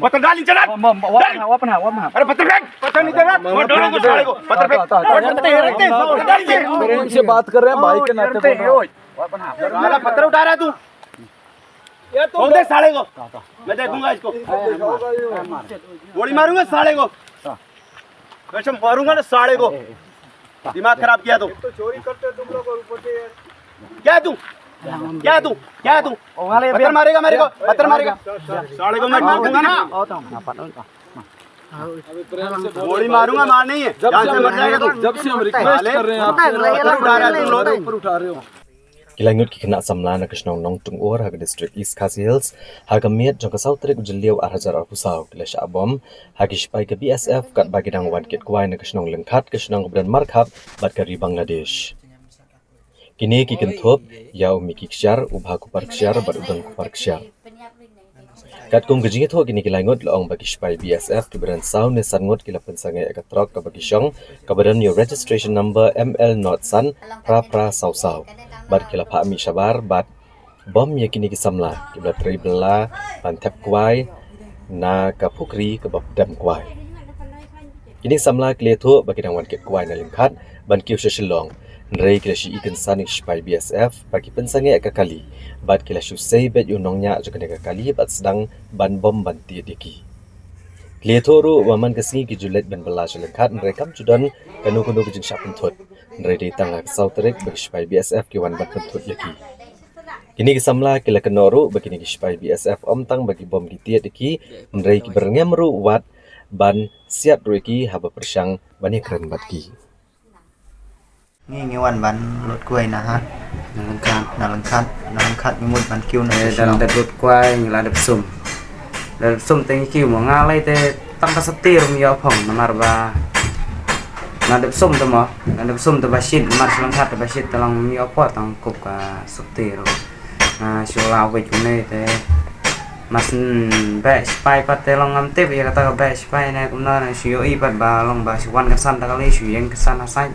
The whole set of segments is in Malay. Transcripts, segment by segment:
पत्थर डाल नीचे डाल Wapan ha. अरे पत्थर फेंक पत्थर नीचे डाल और डोरों को साले को पत्थर फेंक प्रेम से बात कर रहे हैं भाई के नाते बोल रहा हूं। साला पत्थर उठा रहा है तू ये तो दे साले को मैं देखूंगा इसको गोली मारूंगा साले को वैसे मारूंगा ना साले को दिमाग खराब किया तो चोरी करते तुम लोग और ऊपर से क्या तू पत्थर मारेगा मेरे को पत्थर मारेगा साले को मैं ठोकूंगा ना गोली मारूंगा मार नहीं है जान से मर जाएगा तू जब से हम रिक्वेस्ट कर रहे हैं पत्थर उठा रहा है तुम लोग ऊपर उठा रहे हो Ilangut ki kena samlana kisnong nong tung or haga district East Khasi Hills haga miet jong ka sautrik ujiliu arhajar arpusau kila syabom hagi spai ke BSF kat bagi dang wan kit kwai na kisnong lengkat kisnong kemudian markab bat kari Bangladesh. Kini ki kenthop yau mi ki ksyar ubha ku parksyar bat udang ku parksyar. Kat kung gejing tho kini kilangut laong bagi spai BSF kemudian sau ne sangot kila pensangai akatrok ka bagi syong kemudian your registration number ML not san pra sau bat kila pa mi shabar bat bom ye kini kisamla kibla tribla pantep kwai na kapukri kebab dam kwai kini samla kleto bagi dangwan ket kwai na lingkat ban kiu shilong rei kila shi ikan sanik spai BSF bagi pensange akakali bat kila shu sei bet yunongnya jukane akakali bat sedang ban bom ban ti diki kleto ru waman kesingi ki julet ban bela lingkat rekam judan kanu kujing syapun thot Ready tangga sauterik bagi spai BSF kiwan bat pentut lagi. Kini kisamla kila kenoru bagi ni spai BSF om tang bagi bom gitiat iki mrei ki berngam wat ban siat ruiki haba persyang bani keren bat ki. Ngi wan lut kuai na ha. Nalangkat mimut ban kiu na dalam lut kuai ngila sum. Dep sum teng kiu mo ngalai te tang ka setir mi yo phong namar ba nadep sum tu basit mar selengkat basit talang mi apa tang kup ka setir na sula we june te mas ba spai pat te long am tep ya kata ba spai na kumna na sio I pat ba long ba siwan kesan ta kali sio kesan asai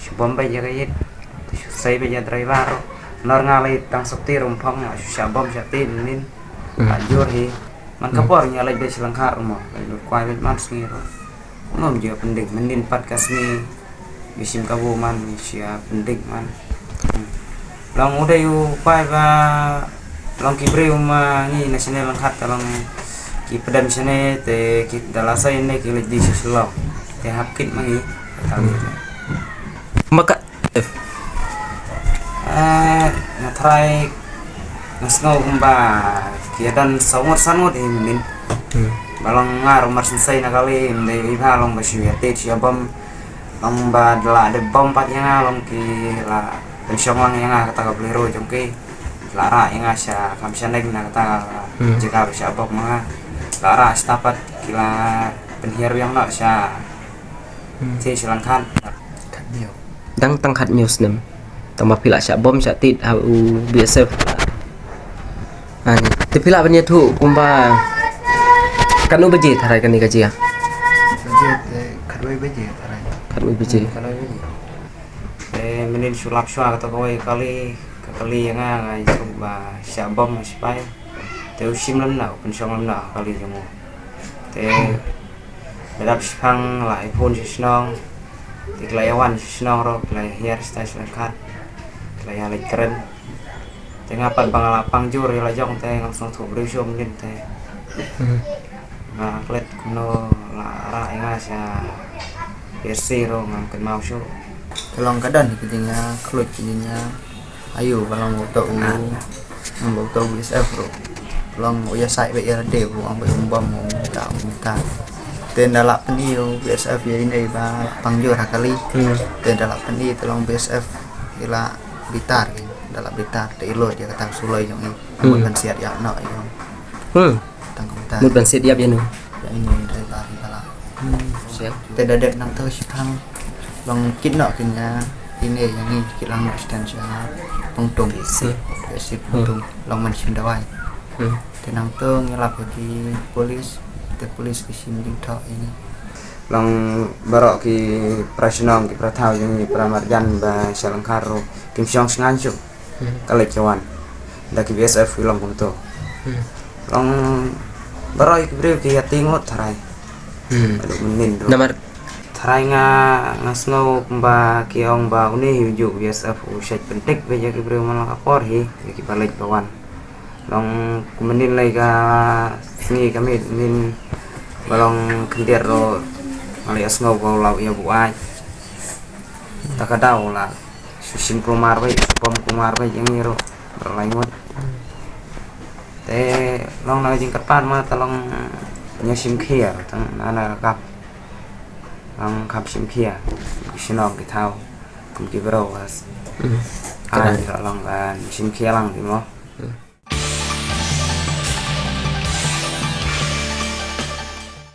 si bombai ya kayit sai be ya driver nor ngalai tang setir umpang sa bom sa tin nin ajur hi man kapor nyalai be selengkat mo kuai be man ngiro nom dia penting menin pat kasni bisim kabu man sia penting man long udah yu pai ba long kibre uma ni nasional langkat long ki pedam sene te ki dalasa ini ki ledi selo te hakit mangi tahu Maka na try nasngau umba ki dan sangot sangot ini balong ngar umar sensei na kali mde iba long basu ya te sia bom long ba la de bom pat yang long ki la pensiong lang yang kata ka blero jongke lara yang asa kamsian lagi na kata jika sia bom mga lara stapat kila penhiar yang nak sia te silangkan đang tăng hạt nhiều snem tầm mà pila sia bom sia tit au BSF ani te pila banya thu kumba kanu beje tharai kani kajia kadoi beje tarai kanu beje menin sulap sua kata koi kali yang ngai coba sia bom spai te usim lam na pensiong lam na kali jamu te bedap spang la iPhone snong ti klayawan snong ro klay hair style lekat klaya le keren te ngapan bangalapang jur la jong te langsung thu bri sum nin te nah klet kuno la ra inga sia versi ro ngam ken mau syu long kadan kitinya klut kitinya ayo balong auto BSF ro long oya sai be ya de bu ang be bom ta ka ten dalak peni BSF ya ini ba pangjur hakali ten dalak peni tolong BSF ila Blitar dalak Blitar te ilo dia kata sulai jong ni ban siat ya no yo một lần sẽ đẹp nu ya ini dari lari bala siap te dadet nang teu sipang long kit no kinya ini yang ni kilang no stand sia pungtung sip pungtung long man sim dawai te nang teu ngelap di polis te polis kisim ding thok ini long barok ki prasinong ki prathau yang ni pramarjan ba selangkaro kim siong snganchu kalek jawan da ki BSF long kunto long Baroy kibril ki tingot tarai. Aduh menin do. Namar Tarai ngasno pemba kiong ba uni hujuk biasa usai pentek beja kibril malang kapor hi ki balik kawan. Long kumenin lagi ka sini kami min balong kendir ro malai asno ko lau ya buai. Takadau lah susin kumar bai pom kumar bai yang ro berlaingot. Long na jing kapan ma talong nyasim kia tang ana kap ang kap sim kia sinong ki thau kum ki bro as ai long kan sim kia lang di mo